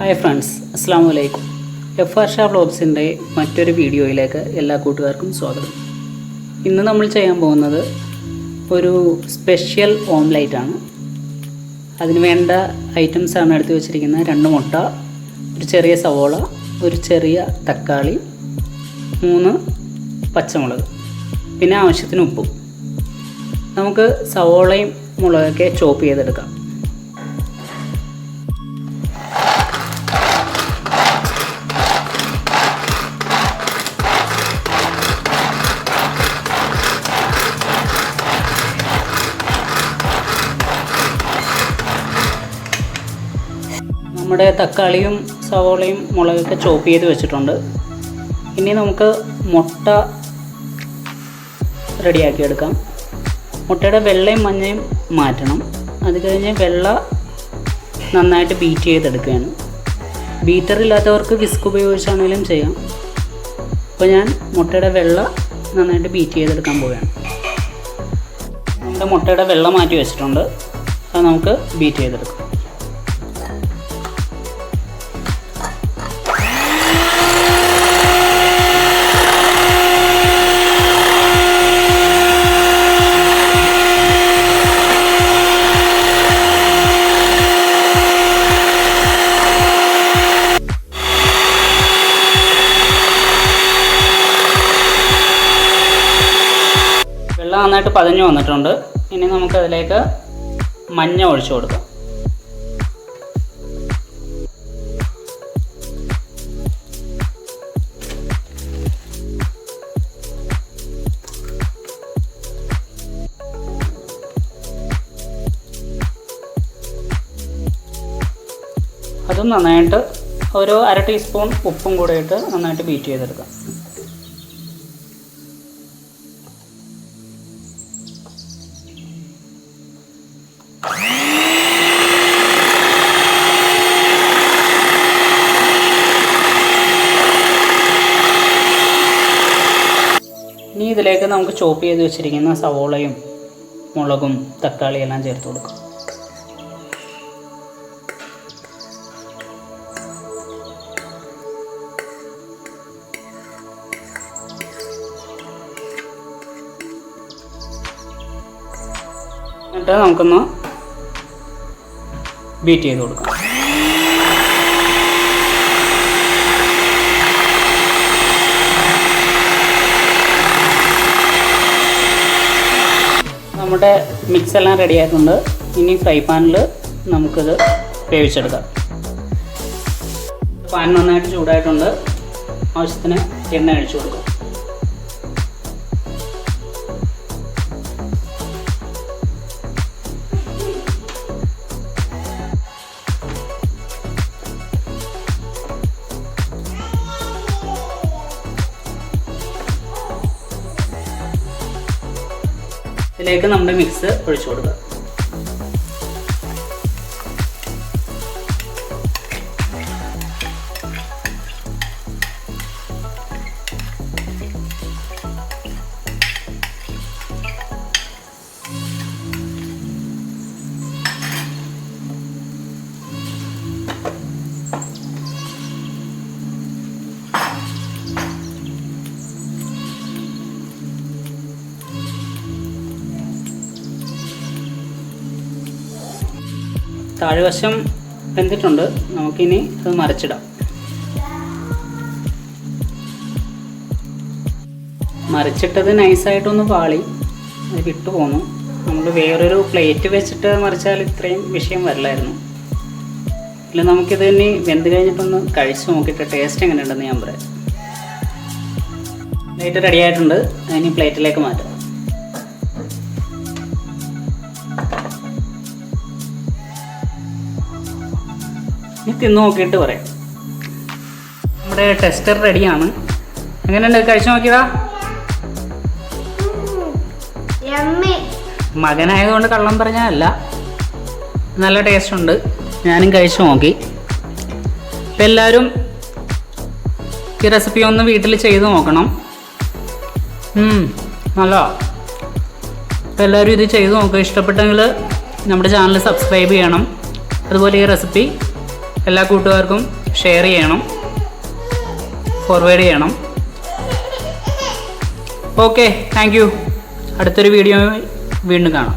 Hi friends, അസ്സാം വലൈക്കും. F വ്ളോഗ്സിൻ്റെ മറ്റൊരു വീഡിയോയിലേക്ക് എല്ലാ കൂട്ടുകാർക്കും സ്വാഗതം. ഇന്ന് നമ്മൾ ചെയ്യാൻ പോകുന്നത് ഒരു സ്പെഷ്യൽ ഓംലേറ്റ് ആണ്. അതിന് വേണ്ട ഐറ്റംസ് ആണ് എടുത്തു വെച്ചിരിക്കുന്നത്. 2 മുട്ട, ഒരു ചെറിയ സവോള, ഒരു ചെറിയ തക്കാളി, 3 പച്ചമുളക്, പിന്നെ ആവശ്യത്തിന് ഉപ്പും. നമുക്ക് സവോളയും മുളകൊക്കെ ചോപ്പ് ചെയ്തെടുക്കാം. നമ്മുടെ തക്കാളിയും സവോളയും മുളകൊക്കെ ചോപ്പ് ചെയ്ത് വെച്ചിട്ടുണ്ട്. ഇനി നമുക്ക് മുട്ട റെഡിയാക്കി എടുക്കാം. മുട്ടയുടെ വെള്ളയും മഞ്ഞയും മാറ്റണം. അത് കഴിഞ്ഞ് വെള്ള നന്നായിട്ട് ബീറ്റ് ചെയ്തെടുക്കുകയാണ്. ബീറ്ററില്ലാത്തവർക്ക് വിസ്ക് ഉപയോഗിച്ചാണെങ്കിലും ചെയ്യാം. അപ്പോൾ ഞാൻ മുട്ടയുടെ വെള്ള നന്നായിട്ട് ബീറ്റ് ചെയ്തെടുക്കാൻ പോവുകയാണ്. നമ്മുടെ മുട്ടയുടെ വെള്ള മാറ്റി വെച്ചിട്ടുണ്ട്. അത് നമുക്ക് ബീറ്റ് ചെയ്തെടുക്കാം. വെള്ളം നന്നായിട്ട് പതഞ്ഞു വന്നിട്ടുണ്ട്. ഇനി നമുക്കതിലേക്ക് മഞ്ഞ ഒഴിച്ചു കൊടുക്കാം. അതും നന്നായിട്ട് ഒരു 1/2 ടീസ്പൂൺ ഉപ്പും കൂടെ ഇട്ട് നന്നായിട്ട് ബീറ്റ് ചെയ്തെടുക്കാം. ഇനി ഇതിലേക്ക് നമുക്ക് ചോപ്പ് ചെയ്ത് വെച്ചിരിക്കുന്ന സവോളയും മുളകും തക്കാളിയും എല്ലാം ചേർത്ത് കൊടുക്കാം. എന്നിട്ട് നമുക്കൊന്ന് ബീറ്റ് ചെയ്ത് കൊടുക്കാം. നമ്മുടെ മിക്സ് എല്ലാം റെഡി ആയിട്ടുണ്ട്. ഇനി ഫ്രൈ പാനിൽ നമുക്കിത് വേവിച്ചെടുക്കാം. പാൻ നന്നായിട്ട് ചൂടായിട്ടുണ്ട്. ആവശ്യത്തിന് എണ്ണ ഒഴിച്ചു കൊടുക്കാം. ഇതിലേക്ക് നമ്മുടെ മിക്സ് ഒഴിച്ചു കൊടുക്കുക. താഴ്വശം വെന്തിട്ടുണ്ട്. നമുക്കിനി അത് മറിച്ചിടാം. മറിച്ചിട്ടത് നൈസായിട്ടൊന്ന് പാളി അത് വിട്ടു പോന്നു. നമ്മൾ വേറൊരു പ്ലേറ്റ് വെച്ചിട്ട് മറിച്ചാൽ ഇത്രയും വിഷയം വരില്ലായിരുന്നു. ഇല്ല, നമുക്കിത് ഇനി വെന്ത് കഴിഞ്ഞിട്ടൊന്ന് കഴിച്ച് നോക്കിയിട്ട് ടേസ്റ്റ് എങ്ങനെയുണ്ടെന്ന് ഞാൻ പറയാം. പ്ലേറ്റ് റെഡി ആയിട്ടുണ്ട്. ഇനി പ്ലേറ്റിലേക്ക് മാറ്റാം. ഇനി തിന്ന് നോക്കിയിട്ട് പറയാം. നമ്മുടെ ടെസ്റ്റർ റെഡിയാണ്. എങ്ങനെയുണ്ട്? കഴിച്ചു നോക്കിയതാ? മകനായതുകൊണ്ട് കള്ളം പറഞ്ഞതല്ല, നല്ല ടേസ്റ്റ് ഉണ്ട്. ഞാനും കഴിച്ചു നോക്കി. അപ്പം എല്ലാവരും ഈ റെസിപ്പി ഒന്ന് വീട്ടിൽ ചെയ്ത് നോക്കണം. നല്ല. അപ്പോൾ എല്ലാവരും ഇത് ചെയ്ത് നോക്കുക. ഇഷ്ടപ്പെട്ടെങ്കിൽ നമ്മുടെ ചാനൽ സബ്സ്ക്രൈബ് ചെയ്യണം. അതുപോലെ ഈ റെസിപ്പി എല്ലാ കൂട്ടുകാർക്കും ഷെയർ ചെയ്യണം, ഫോർവേഡ് ചെയ്യണം. Okay, thank you. അടുത്തൊരു വീഡിയോ വീണ്ടും കാണാം.